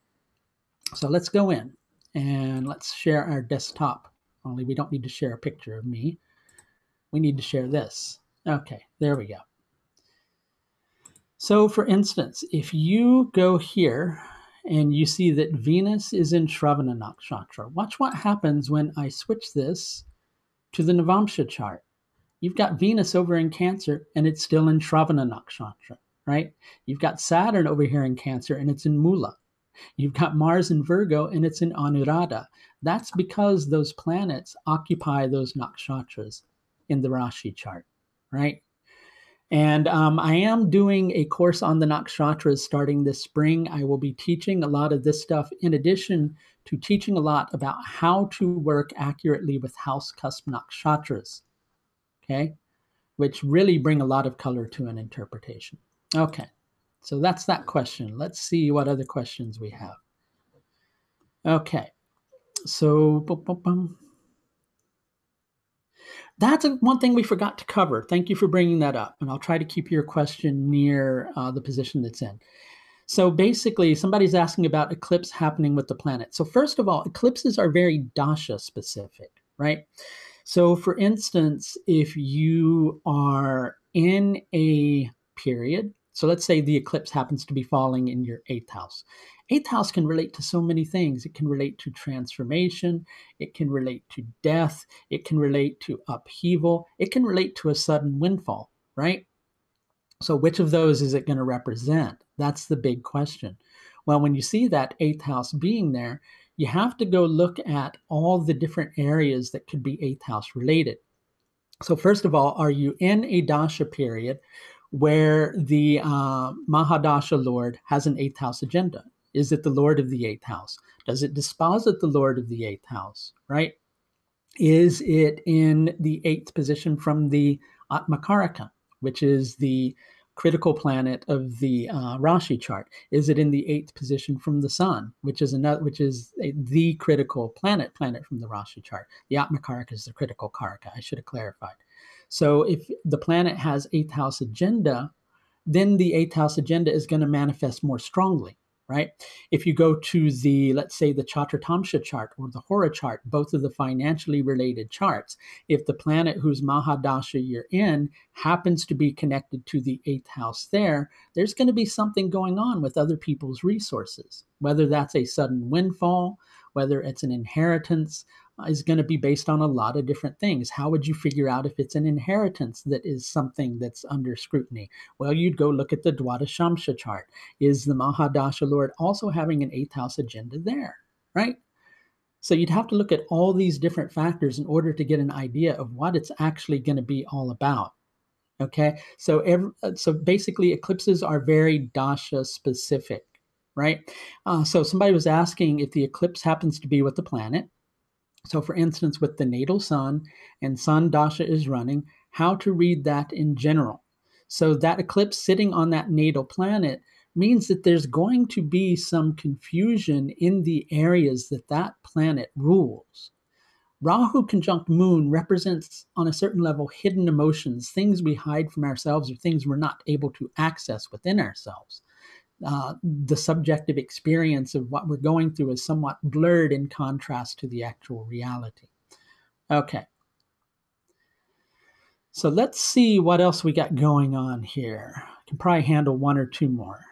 So let's go in and let's share our desktop. Only we don't need to share a picture of me. We need to share this. Okay, there we go. So for instance, if you go here and you see that Venus is in Shravana Nakshatra, watch what happens when I switch this to the Navamsha chart. You've got Venus over in Cancer and it's still in Shravana Nakshatra, right? You've got Saturn over here in Cancer and it's in Mula. You've got Mars in Virgo and it's in Anuradha. That's because those planets occupy those nakshatras in the Rashi chart, right? And I am doing a course on the nakshatras starting this spring. I will be teaching a lot of this stuff in addition to teaching a lot about how to work accurately with house cusp nakshatras, okay, which really bring a lot of color to an interpretation. Okay, so that's that question. Let's see what other questions we have. Okay, so that's one thing we forgot to cover. Thank you for bringing that up, and I'll try to keep your question near the position that's in. So basically, somebody's asking about eclipse happening with the planet. So first of all, eclipses are very dasha specific, right? So for instance, if you are in a period, so let's say the eclipse happens to be falling in your 8th house. 8th house can relate to so many things. It can relate to transformation. It can relate to death. It can relate to upheaval. It can relate to a sudden windfall, right? So which of those is it going to represent? That's the big question. Well, when you see that 8th house being there, you have to go look at all the different areas that could be 8th house related. So first of all, are you in a dasha period where the Mahadasha Lord has an eighth house agenda. Is it the Lord of the eighth house? Does it disposit the Lord of the eighth house, right? Is it in the eighth position from the Atmakaraka, which is the critical planet of the Rashi chart? Is it in the eighth position from the Sun, which is the critical planet from the Rashi chart? The Atmakaraka is the critical karaka. I should have clarified. So if the planet has eighth house agenda, then the eighth house agenda is going to manifest more strongly, right? If you go to the, let's say, the Chatratamsha chart or the Hora chart, both of the financially related charts, if the planet whose Mahadasha you're in happens to be connected to the eighth house there's going to be something going on with other people's resources, whether that's a sudden windfall, whether it's an inheritance, is going to be based on a lot of different things. How would you figure out if it's an inheritance that is something that's under scrutiny? Well, you'd go look at the Dwadashamsha chart. Is the Mahadasha Lord also having an eighth house agenda there, right? So you'd have to look at all these different factors in order to get an idea of what it's actually going to be all about. Okay, so basically eclipses are very dasha specific, right? So somebody was asking if the eclipse happens to be with the planet. So for instance, with the natal sun and sun dasha is running, how to read that in general. So that eclipse sitting on that natal planet means that there's going to be some confusion in the areas that that planet rules. Rahu conjunct moon represents, on a certain level, hidden emotions, things we hide from ourselves or things we're not able to access within ourselves. The subjective experience of what we're going through is somewhat blurred in contrast to the actual reality. Okay. So let's see what else we got going on here. I can probably handle one or two more.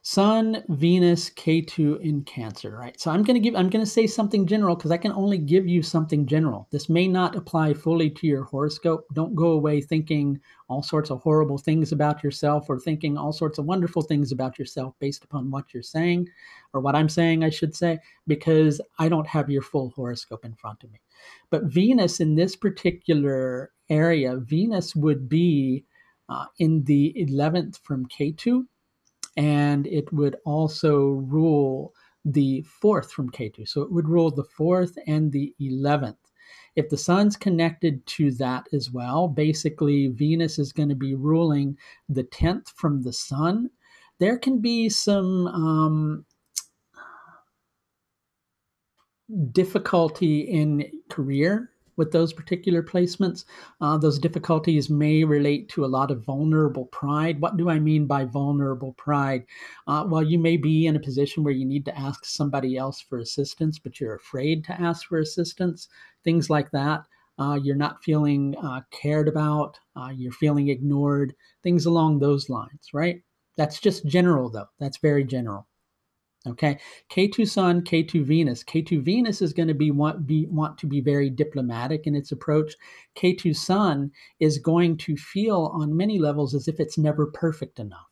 Sun, Venus, Ketu in Cancer, right? So I'm going to say something general because I can only give you something general. This may not apply fully to your horoscope. Don't go away thinking all sorts of horrible things about yourself or thinking all sorts of wonderful things about yourself based upon what you're saying or what I'm saying, I should say, because I don't have your full horoscope in front of me. But Venus in this particular area, Venus would be in the 11th from Ketu, and it would also rule the fourth from Ketu. So it would rule the fourth and the 11th. If the sun's connected to that as well, basically Venus is going to be ruling the 10th from the sun. There can be some difficulty in career with those particular placements. Those difficulties may relate to a lot of vulnerable pride. What do I mean by vulnerable pride? Well, you may be in a position where you need to ask somebody else for assistance, but you're afraid to ask for assistance, things like that. You're not feeling cared about, you're feeling ignored, things along those lines, right? That's just general, though. That's very general. Okay, K2 Sun, K2 Venus. K2 Venus is going to want to be very diplomatic in its approach. K2 Sun is going to feel on many levels as if it's never perfect enough,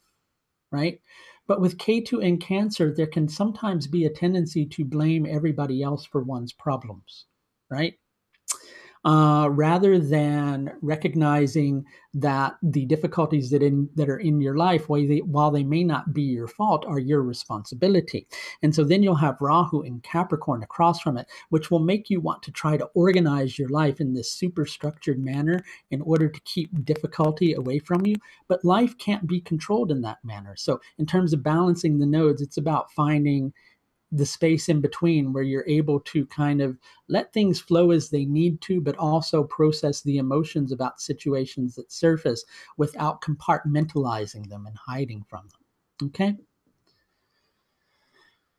right? But with K2 in Cancer, there can sometimes be a tendency to blame everybody else for one's problems, right? Rather than recognizing that the difficulties that are in your life, while they may not be your fault, are your responsibility. And so then you'll have Rahu in Capricorn across from it, which will make you want to try to organize your life in this super structured manner in order to keep difficulty away from you. But life can't be controlled in that manner. So in terms of balancing the nodes, it's about finding the space in between where you're able to kind of let things flow as they need to, but also process the emotions about situations that surface without compartmentalizing them and hiding from them. Okay?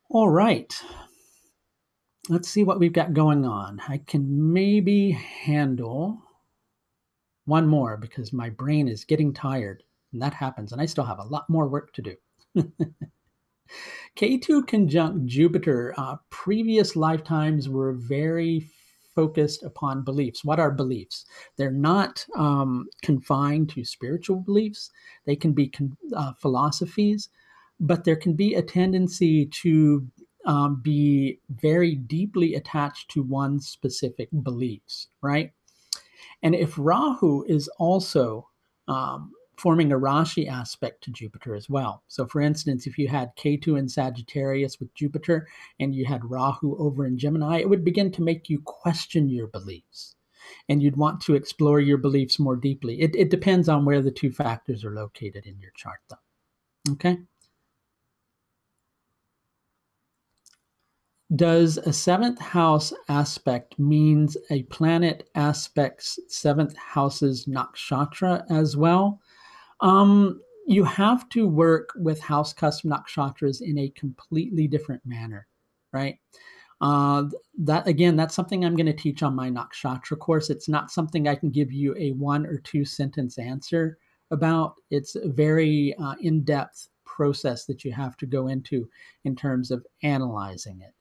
All right. Let's see what we've got going on. I can maybe handle one more because my brain is getting tired, and that happens, and I still have a lot more work to do. K2 conjunct Jupiter, previous lifetimes were very focused upon beliefs. What are beliefs? They're not confined to spiritual beliefs. They can be philosophies, but there can be a tendency to be very deeply attached to one's specific beliefs, right? And if Rahu is also forming a Rashi aspect to Jupiter as well. So, for instance, if you had Ketu in Sagittarius with Jupiter and you had Rahu over in Gemini, it would begin to make you question your beliefs. And you'd want to explore your beliefs more deeply. It depends on where the two factors are located in your chart, though. Okay? Does a seventh house aspect means a planet aspects seventh house's nakshatra as well? You have to work with house cusp nakshatras in a completely different manner, right? That again, that's something I'm going to teach on my nakshatra course. It's not something I can give you a 1 or 2 sentence answer about. It's a very in-depth process that you have to go into in terms of analyzing it.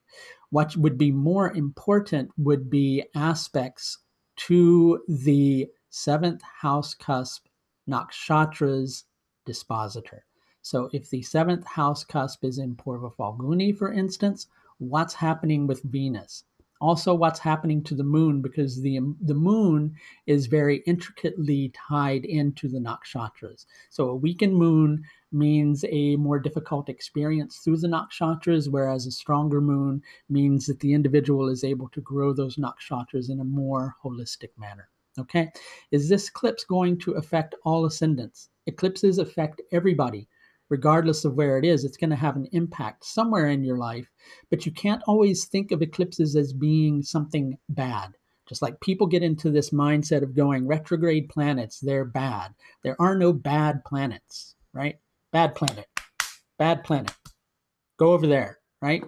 What would be more important would be aspects to the seventh house cusp nakshatras dispositor. So if the seventh house cusp is in Purva Falguni, for instance, what's happening with Venus? Also, what's happening to the moon, because the moon is very intricately tied into the nakshatras. So a weakened moon means a more difficult experience through the nakshatras, whereas a stronger moon means that the individual is able to grow those nakshatras in a more holistic manner. Okay, is this eclipse going to affect all ascendants? Eclipses affect everybody, regardless of where it is. It's going to have an impact somewhere in your life, but you can't always think of eclipses as being something bad. Just like people get into this mindset of going retrograde planets, they're bad. There are no bad planets, right? Bad planet, bad planet. Go over there, right?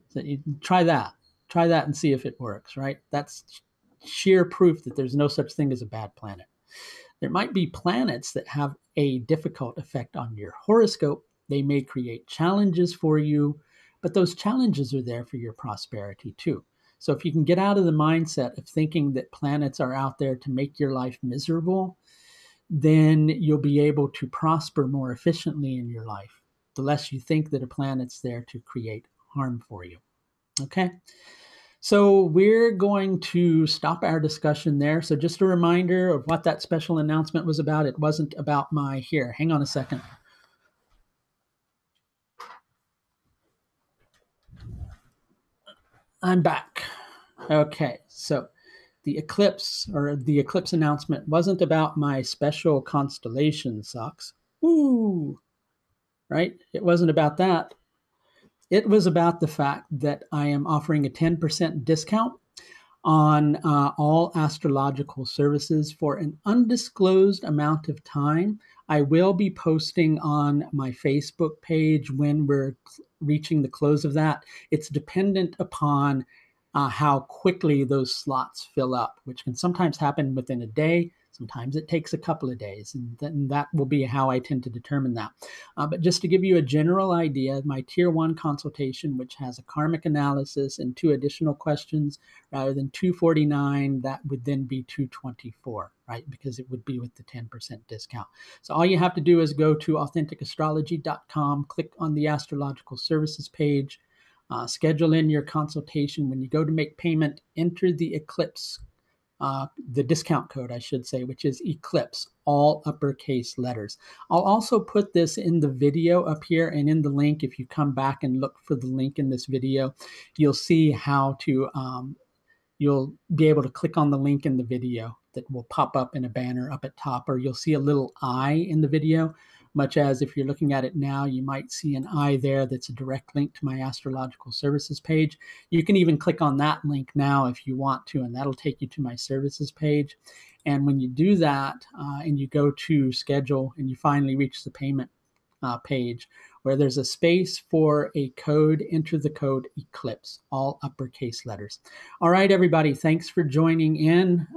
So you try that and see if it works, right? That's sheer proof that there's no such thing as a bad planet. There might be planets that have a difficult effect on your horoscope. They may create challenges for you, but those challenges are there for your prosperity too. So if you can get out of the mindset of thinking that planets are out there to make your life miserable, then you'll be able to prosper more efficiently in your life, the less you think that a planet's there to create harm for you. Okay? So we're going to stop our discussion there. So just a reminder of what that special announcement was about. It wasn't about my, here, hang on a second. I'm back. Okay, so the eclipse announcement wasn't about my special constellation socks. Woo! Right? It wasn't about that. It was about the fact that I am offering a 10% discount on all astrological services for an undisclosed amount of time. I will be posting on my Facebook page when we're reaching the close of that. It's dependent upon how quickly those slots fill up, which can sometimes happen within a day. Sometimes it takes a couple of days, and then that will be how I tend to determine that. But just to give you a general idea, my Tier 1 consultation, which has a karmic analysis and 2 additional questions, rather than $249, that would then be $224, right? Because it would be with the 10% discount. So all you have to do is go to AuthenticAstrology.com, click on the Astrological Services page, schedule in your consultation. When you go to make payment, enter the eclipse, the discount code, I should say, which is eclipse, all uppercase letters. I'll also put this in the video up here and in the link. If you come back and look for the link in this video, you'll see how to, you'll be able to click on the link in the video that will pop up in a banner up at top, or you'll see a little eye in the video, much as if you're looking at it now, you might see an eye there that's a direct link to my astrological services page. You can even click on that link now if you want to, and that'll take you to my services page. And when you do that and you go to schedule and you finally reach the payment page where there's a space for a code, enter the code ECLIPSE, all uppercase letters. All right, everybody, thanks for joining in.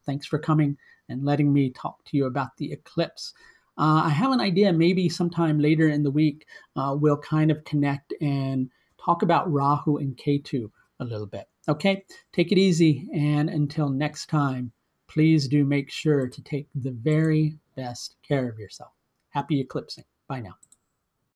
Thanks for coming and letting me talk to you about the eclipse. I have an idea, maybe sometime later in the week, we'll kind of connect and talk about Rahu and Ketu a little bit. Okay, take it easy. And until next time, please do make sure to take the very best care of yourself. Happy eclipsing. Bye now.